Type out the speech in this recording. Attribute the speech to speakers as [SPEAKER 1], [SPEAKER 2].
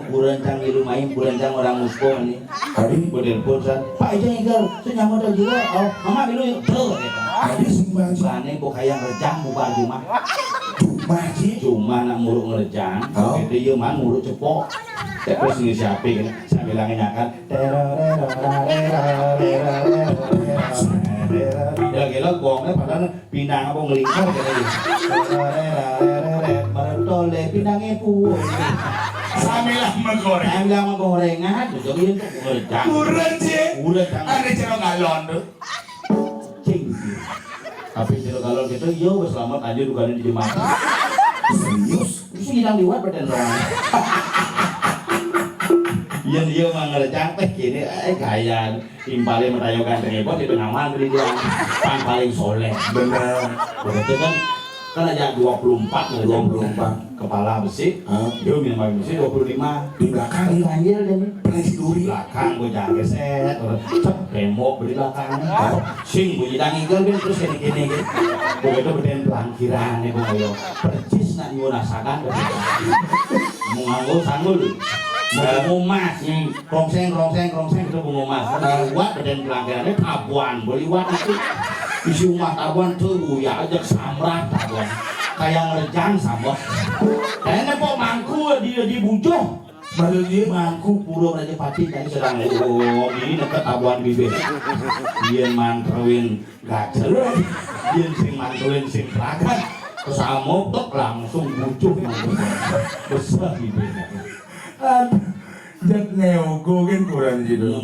[SPEAKER 1] Burancang di rumah ini, burancang orang musko ini. Hari bertelepon san, Pak Ijeng Igal, saya modal juga. Oh, mama dulu yang betul gitu.
[SPEAKER 2] Hari sumbang
[SPEAKER 1] Sana kok kayak ngerejang bukan rumah.
[SPEAKER 2] cuma sih.
[SPEAKER 1] Cuma nak muruk ngerejang,
[SPEAKER 2] Oh.
[SPEAKER 1] itu dia mah muruk cepok. Terus ini siapa kan? Saya bilangnya kan. Ya gila gongnya padahal pinang apa ngelingkar gitu. Barutole pinangnya pu.
[SPEAKER 2] Samilah menggoreng.
[SPEAKER 1] Saya bilang mau gorengan, jadi untuk ngerejang.
[SPEAKER 2] Kurang sih.
[SPEAKER 1] Udah jangan
[SPEAKER 2] Ada cara galon tuh.
[SPEAKER 1] cing. Tapi kalau gitu, yo selamat aja dugaan di jemaah.
[SPEAKER 2] Serius?
[SPEAKER 1] Terus hilang liwat badan orang. Iya dia mah ngerejang teh gini, gaya timpalnya merayokan repot itu ngaman beli dia paling soleh.
[SPEAKER 2] Benar.
[SPEAKER 1] Begitu kan aja 24 kepala besi, dia minum besi 25
[SPEAKER 2] Di belakang
[SPEAKER 1] kan ganjil dan
[SPEAKER 2] pernah tiduri.
[SPEAKER 1] belakang gue jaga set, cep tembok beri belakang, sing gue jadi ngigel kan terus kene gitu, begitu berdен pelangkiran nih gue percis nak dirasakan, mau nganggo sanggul, mau mas, rongseng itu mau mas, buat berdен pelangkirannya tabuan, beli wat itu isi rumah tabuan tuh ya aja samrat tabuan, kayak ngerejang sama, kayaknya kok mangku dia dibujuh.
[SPEAKER 2] Maksudnya
[SPEAKER 1] Mangku puro Raja Pati tadi sedang ini deket tabuan bibir. Dia mantruin gacel, dia sing mantruin sing perakan, terus amok langsung bucuk besar bibirnya.
[SPEAKER 2] Jat neogo kan kurang gitu.